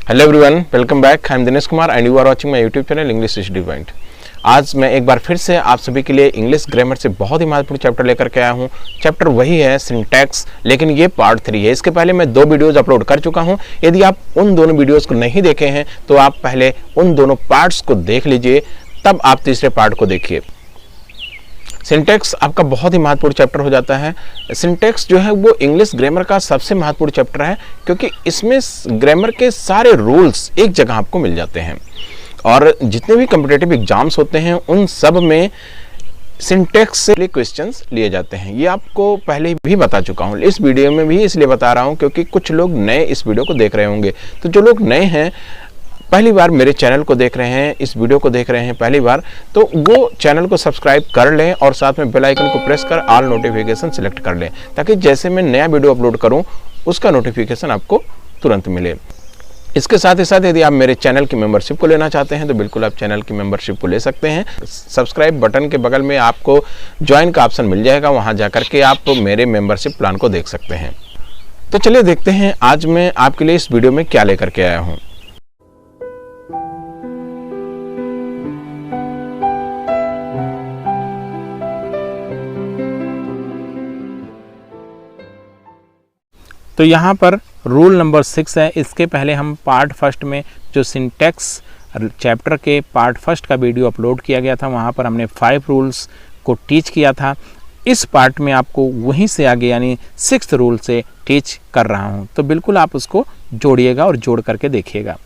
Hello everyone, welcome back. I am Dinesh Kumar and you are watching my YouTube channel English study point. आज मैं एक बार फिर से आप सभी के लिए इंग्लिश ग्रामर से बहुत ही महत्वपूर्ण चैप्टर लेकर के आया हूँ। चैप्टर वही है सिंटैक्स, लेकिन ये पार्ट 3 है। इसके पहले मैं 2 वीडियोस अपलोड कर चुका हूँ। यदि आप उन दोनों वीडियोस को नहीं देखे हैं तो आप पहले उन दोनों पार्ट्स को देख लीजिए, तब आप तीसरे पार्ट को देखिए। सिंटैक्स आपका बहुत ही महत्वपूर्ण चैप्टर हो जाता है। सिंटैक्स जो है वो इंग्लिश ग्रामर का सबसे महत्वपूर्ण चैप्टर है, क्योंकि इसमें ग्रामर के सारे रूल्स एक जगह आपको मिल जाते हैं। और जितने भी कॉम्पिटिटिव एग्जाम्स होते हैं उन सब में सिंटैक्स से क्वेश्चंस लिए जाते हैं। ये आपको पहले भी बता चुका हूँ, इस वीडियो में भी इसलिए बता रहा हूँ क्योंकि कुछ लोग नए इस वीडियो को देख रहे होंगे। तो जो लोग नए हैं, पहली बार मेरे चैनल को देख रहे हैं, इस वीडियो को देख रहे हैं पहली बार, तो वो चैनल को सब्सक्राइब कर लें और साथ में बेल आइकन को प्रेस कर ऑल नोटिफिकेशन सिलेक्ट कर लें, ताकि जैसे मैं नया वीडियो अपलोड करूं उसका नोटिफिकेशन आपको तुरंत मिले। इसके साथ ही साथ यदि आप मेरे चैनल की मेंबरशिप को लेना चाहते हैं तो बिल्कुल आप चैनल की मेंबरशिप को ले सकते हैं। सब्सक्राइब बटन के बगल में आपको ज्वाइन का ऑप्शन मिल जाएगा, वहां जाकर के आप मेरे मेंबरशिप प्लान को देख सकते हैं। तो चलिए देखते हैं आज मैं आपके लिए इस वीडियो में क्या लेकर के आया हूँ। तो यहाँ पर रूल नंबर 6 है। इसके पहले हम पार्ट फर्स्ट में जो सिंटैक्स चैप्टर के पार्ट फर्स्ट का वीडियो अपलोड किया गया था, वहाँ पर हमने 5 रूल्स को टीच किया था। इस पार्ट में आपको वहीं से आगे यानी 6th रूल से टीच कर रहा हूँ, तो बिल्कुल आप उसको जोड़िएगा और जोड़ करके देखिएगा।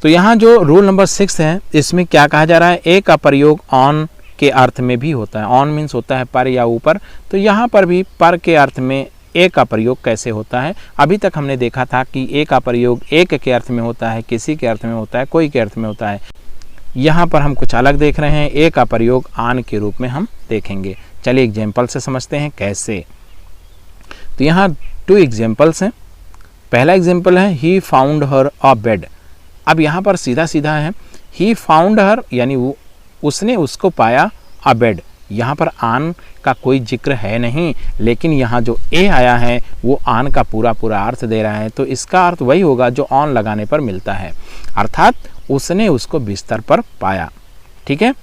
तो यहाँ जो रूल नंबर 6 है, इसमें क्या कहा जा रहा है, ए का प्रयोग ऑन के अर्थ में भी होता है। ऑन मीन्स होता है पर या ऊपर, तो यहाँ पर भी पर के अर्थ में ए का प्रयोग कैसे होता है। अभी तक हमने देखा था कि ए का प्रयोग एक के अर्थ में होता है, किसी के अर्थ में होता है, कोई के अर्थ में होता है। यहाँ पर हम कुछ अलग देख रहे हैं, ए का प्रयोग आन के रूप में हम देखेंगे। चलिए एग्जाम्पल से समझते हैं कैसे। तो यहाँ 2 एग्जाम्पल्स हैं। पहला एग्जाम्पल है he found her a bed. अब यहाँ पर सीधा सीधा है, ही फाउंड हर यानी उसने उसको पाया अ बेड। यहाँ पर आन का कोई जिक्र है नहीं, लेकिन यहाँ जो ए आया है वो आन का पूरा पूरा अर्थ दे रहा है। तो इसका अर्थ वही होगा जो ऑन लगाने पर मिलता है, अर्थात उसने उसको बिस्तर पर पाया। ठीक है,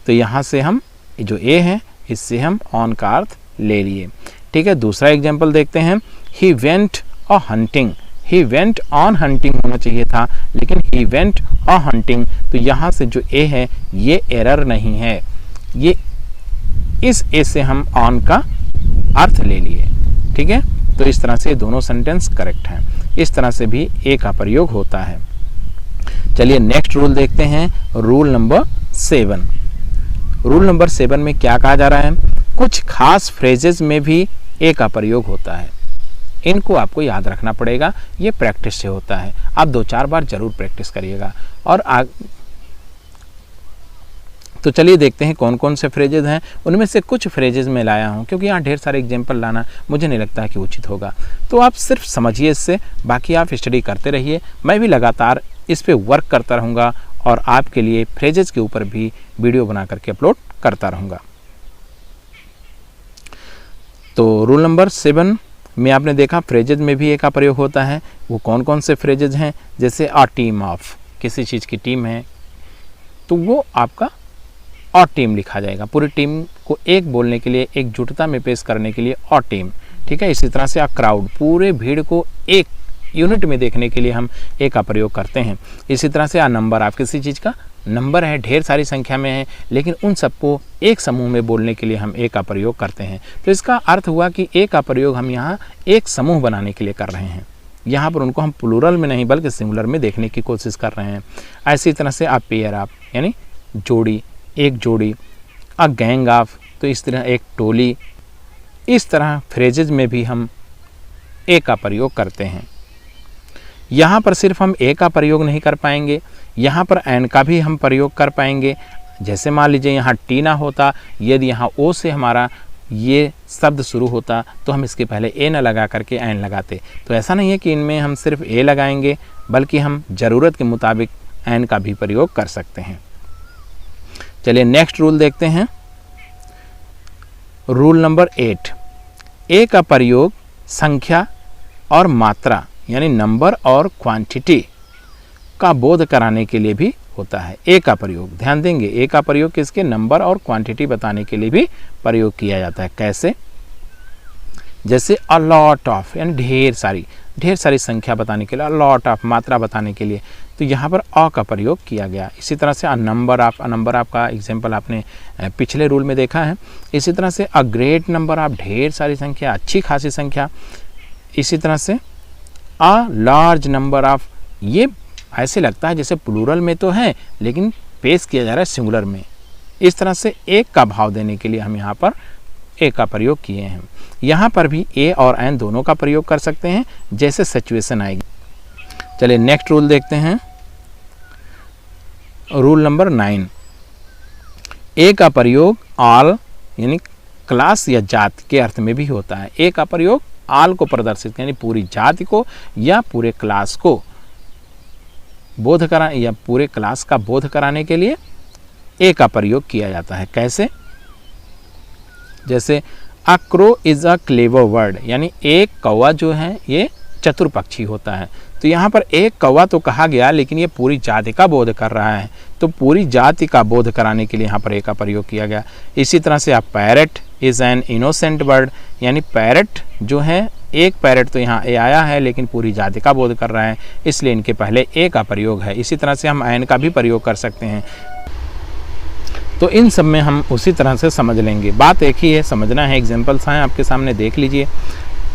तो यहाँ से हम जो ए है इससे हम ऑन का अर्थ ले लिए। ठीक है, दूसरा एग्जाम्पल देखते हैं। He went a hunting. He went on hunting होना चाहिए था, लेकिन ही वेंट अ हंटिंग। तो यहाँ से जो ए है ये एरर नहीं है, ये इस ए से हम ऑन का अर्थ ले लिए। ठीक है, तो इस तरह से दोनों सेंटेंस करेक्ट हैं। इस तरह से भी ए का प्रयोग होता है। चलिए नेक्स्ट रूल देखते हैं, रूल नंबर 7। रूल नंबर 7 में क्या कहा जा रहा है, कुछ खास फ्रेजेस में भी ए का प्रयोग होता है। इनको आपको याद रखना पड़ेगा, ये प्रैक्टिस से होता है। आप 2-4 बार जरूर प्रैक्टिस करिएगा। और तो चलिए देखते हैं कौन कौन से फ्रेजेज हैं। उनमें से कुछ फ्रेजेज में लाया हूं, क्योंकि यहाँ ढेर सारे एग्जाम्पल लाना मुझे नहीं लगता है कि उचित होगा। तो आप सिर्फ समझिए इससे, बाकी आप स्टडी करते रहिए। मैं भी लगातार इस पे वर्क करता रहूँगा और आपके लिए फ्रेजेज के ऊपर भी वीडियो बना करके अपलोड करता रहूँगा। तो रूल नंबर 7 में आपने देखा फ्रेजेज में भी ए का प्रयोग होता है। वो कौन कौन से फ्रेजेज हैं, जैसे अ टीम ऑफ, किसी चीज़ की टीम है तो वो आपका अ टीम लिखा जाएगा। पूरी टीम को एक बोलने के लिए, एकजुटता में पेश करने के लिए अ टीम। ठीक है, इसी तरह से अ क्राउड, पूरे भीड़ को एक यूनिट में देखने के लिए हम ए का प्रयोग करते हैं। इसी तरह से अ नंबर, आप किसी चीज़ का नंबर है, ढेर सारी संख्या में है, लेकिन उन सबको एक समूह में बोलने के लिए हम ए का प्रयोग करते हैं। तो इसका अर्थ हुआ कि ए का प्रयोग हम यहाँ एक समूह बनाने के लिए कर रहे हैं। यहाँ पर उनको हम प्लूरल में नहीं बल्कि सिंगुलर में देखने की कोशिश कर रहे हैं। ऐसी तरह से आप पेयर ऑफ यानी जोड़ी, एक जोड़ी, अ गैंग ऑफ, तो इस तरह एक टोली। इस तरह फ्रेजेज में भी हम ए का प्रयोग करते हैं। यहाँ पर सिर्फ हम ए का प्रयोग नहीं कर पाएंगे, यहाँ पर एन का भी हम प्रयोग कर पाएंगे। जैसे मान लीजिए यहाँ टी ना होता, यदि यहाँ ओ से हमारा ये शब्द शुरू होता तो हम इसके पहले ए न लगा करके एन लगाते। तो ऐसा नहीं है कि इनमें हम सिर्फ ए लगाएंगे, बल्कि हम ज़रूरत के मुताबिक एन का भी प्रयोग कर सकते हैं। चलिए नेक्स्ट रूल देखते हैं, रूल नंबर 8। ए का प्रयोग संख्या और मात्रा यानी नंबर और क्वांटिटी का बोध कराने के लिए भी होता है ए का प्रयोग। ध्यान देंगे, ए का प्रयोग किसके, नंबर और क्वांटिटी बताने के लिए भी प्रयोग किया जाता है। कैसे, जैसे अ लॉट ऑफ, यानी ढेर सारी संख्या बताने के लिए, अ लॉट ऑफ मात्रा बताने के लिए, तो यहाँ पर अ का प्रयोग किया गया। इसी तरह से अ नंबर ऑफ का एग्जाम्पल आपने पिछले रूल में देखा है। इसी तरह से अ ग्रेट नंबर ऑफ, ढेर सारी संख्या, अच्छी खासी संख्या। इसी तरह से अ लार्ज नंबर ऑफ, ये ऐसे लगता है जैसे प्लूरल में तो है लेकिन पेश किया जा रहा है सिंगुलर में। इस तरह से एक का भाव देने के लिए हम यहाँ पर ए का प्रयोग किए हैं। यहाँ पर भी ए और एन दोनों का प्रयोग कर सकते हैं जैसे सिचुएशन आएगी। चलिए नेक्स्ट रूल देखते हैं, रूल नंबर 9। ए का प्रयोग ऑल यानी क्लास या जाति के अर्थ में भी होता है। ए का प्रयोग ऑल को प्रदर्शित यानी पूरी जाति को या पूरे क्लास को बोध करा या पूरे क्लास का बोध कराने के लिए ए का प्रयोग किया जाता है। कैसे, जैसे a crow is a clever word, यानी एक कौवा जो है ये चतुर पक्षी होता है। तो यहाँ पर एक कौवा तो कहा गया लेकिन ये पूरी जाति का बोध कर रहा है, तो पूरी जाति का बोध कराने के लिए यहाँ पर ए का प्रयोग किया गया। इसी तरह से अ parrot is an innocent bird, यानी पैरट जो है, एक पैरट तो यहाँ ए आया है लेकिन पूरी जाति का बोध कर रहा है, इसलिए इनके पहले ए का प्रयोग है। इसी तरह से हम एन का भी प्रयोग कर सकते हैं। तो इन सब में हम उसी तरह से समझ लेंगे, बात एक ही है, समझना है। एग्जाम्पल्स हैं आपके सामने, देख लीजिए।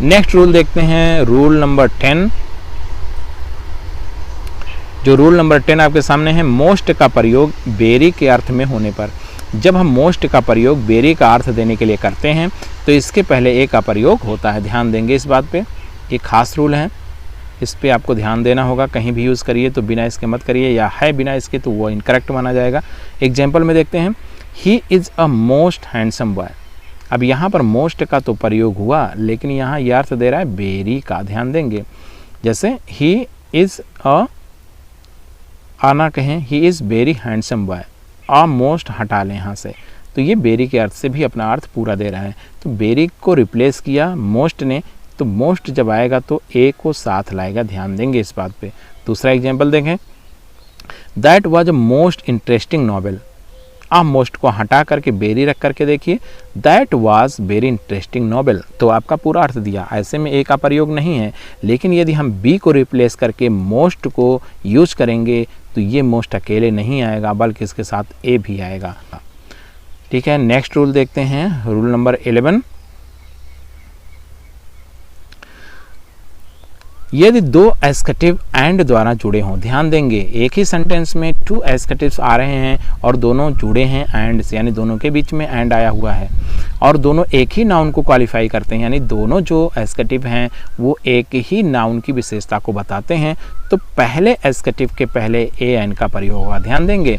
नेक्स्ट रूल देखते हैं, रूल नंबर 10। जो रूल नंबर 10 आपके सामने है, मोस्ट का प्रयोग वेरी के अर्थ में होने पर। जब हम मोस्ट का प्रयोग वेरी का अर्थ देने के लिए करते हैं तो इसके पहले ए का प्रयोग होता है। ध्यान देंगे इस बात पे, एक खास रूल है, इस पे आपको ध्यान देना होगा। कहीं भी यूज़ करिए तो बिना इसके मत करिए, या है बिना इसके तो वो इनकरेक्ट माना जाएगा। एग्जाम्पल में देखते हैं, he is a most handsome boy. अब यहाँ पर मोस्ट का तो प्रयोग हुआ लेकिन यहाँ यह अर्थ दे रहा है वेरी का। ध्यान देंगे, जैसे ही इज़ अ, आना कहें ही is very handsome boy, uh most हटा लें यहाँ से, तो ये बेरी के अर्थ से भी अपना अर्थ पूरा दे रहा है। तो बेरी को रिप्लेस किया मोस्ट ने, तो मोस्ट जब आएगा तो ए को साथ लाएगा। ध्यान देंगे इस बात पे। दूसरा एग्जाम्पल देखें, that was a most interesting novel. आप मोस्ट को हटा करके बेरी रख करके देखिए, that was very interesting novel, तो आपका पूरा अर्थ दिया। ऐसे में ए का प्रयोग नहीं है, लेकिन यदि हम बी को रिप्लेस करके मोस्ट को यूज करेंगे तो ये मोस्ट अकेले नहीं आएगा बल्कि इसके साथ ए भी आएगा। ठीक है, नेक्स्ट रूल देखते हैं, रूल नंबर 11। यदि दो एस्केटिव एंड द्वारा जुड़े हों, ध्यान देंगे एक ही सेंटेंस में 2 एस्केटिव्स आ रहे हैं और दोनों जुड़े हैं एंड से, यानी दोनों के बीच में एंड आया हुआ है और दोनों एक ही नाउन को क्वालिफाई करते हैं, यानी दोनों जो एस्केटिव हैं वो एक ही नाउन की विशेषता को बताते हैं, तो पहले एस्केटिव के पहले ए एन का प्रयोग होगा। ध्यान देंगे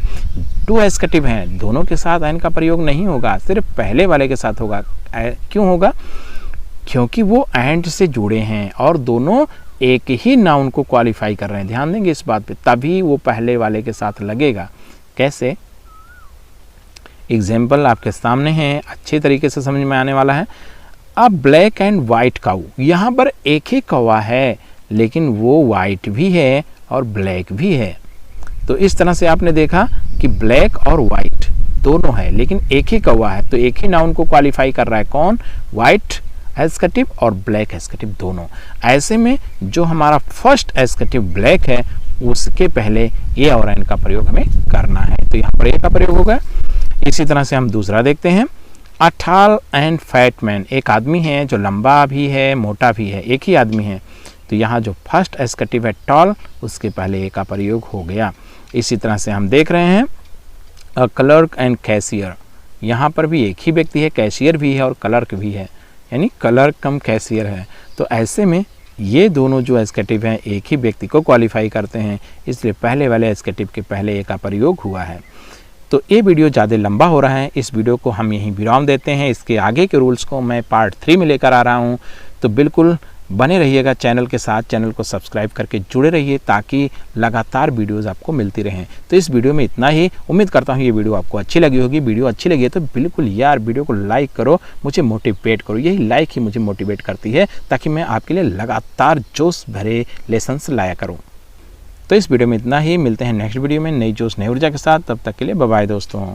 2 एस्केटिव हैं, दोनों के साथ एन का प्रयोग नहीं होगा, सिर्फ पहले वाले के साथ होगा। क्यों होगा? क्योंकि वो एंड से जुड़े हैं और दोनों एक ही नाउन को क्वालिफाई कर रहे हैं। ध्यान देंगे इस बात पे, तभी वो पहले वाले के साथ लगेगा। कैसे? एग्जाम्पल आपके सामने है, अच्छे तरीके से समझ में आने वाला है। अब ब्लैक एंड वाइट काऊ, यहाँ पर एक ही कौवा है लेकिन वो वाइट भी है और ब्लैक भी है। तो इस तरह से आपने देखा कि ब्लैक और वाइट दोनों है लेकिन एक ही कौवा है, तो एक ही नाउन को क्वालिफाई कर रहा है। कौन? वाइट एस्केटिव और ब्लैक एस्केटिव दोनों। ऐसे में जो हमारा फर्स्ट एस्केटिव ब्लैक है उसके पहले ए और एन का प्रयोग हमें करना है, तो यहाँ पर ए का प्रयोग होगा। इसी तरह से हम दूसरा देखते हैं, a tall and fat man, एक आदमी है जो लंबा भी है मोटा भी है, एक ही आदमी है, तो यहाँ जो फर्स्ट एस्केटिव है टॉल उसके पहले ए का प्रयोग हो गया। इसी तरह से हम देख रहे हैं अ क्लर्क एंड कैशियर, यहाँ पर भी एक ही व्यक्ति है, कैशियर भी है और क्लर्क भी है, यानी क्लर्क कम कैशियर है। तो ऐसे में ये दोनों जो एस्केटिव हैं एक ही व्यक्ति को क्वालिफाई करते हैं, इसलिए पहले वाले एस्केटिव के पहले ए का प्रयोग हुआ है। तो ये वीडियो ज़्यादा लंबा हो रहा है, इस वीडियो को हम यहीं विराम देते हैं। इसके आगे के रूल्स को मैं पार्ट 3 में लेकर आ रहा हूँ, तो बिल्कुल बने रहिएगा चैनल के साथ, चैनल को सब्सक्राइब करके जुड़े रहिए ताकि लगातार वीडियोज़ आपको मिलती रहें। तो इस वीडियो में इतना ही। उम्मीद करता हूँ ये वीडियो आपको अच्छी लगी होगी। वीडियो अच्छी लगी है तो बिल्कुल यार वीडियो को लाइक करो, मुझे मोटिवेट करो। यही लाइक ही मुझे मोटिवेट करती है ताकि मैं आपके लिए लगातार जोश भरे लेसन्स लाया करूँ। तो इस वीडियो में इतना ही। मिलते हैं नेक्स्ट वीडियो में नई जोश नई ऊर्जा के साथ। तब तक के लिए बाय बाय दोस्तों।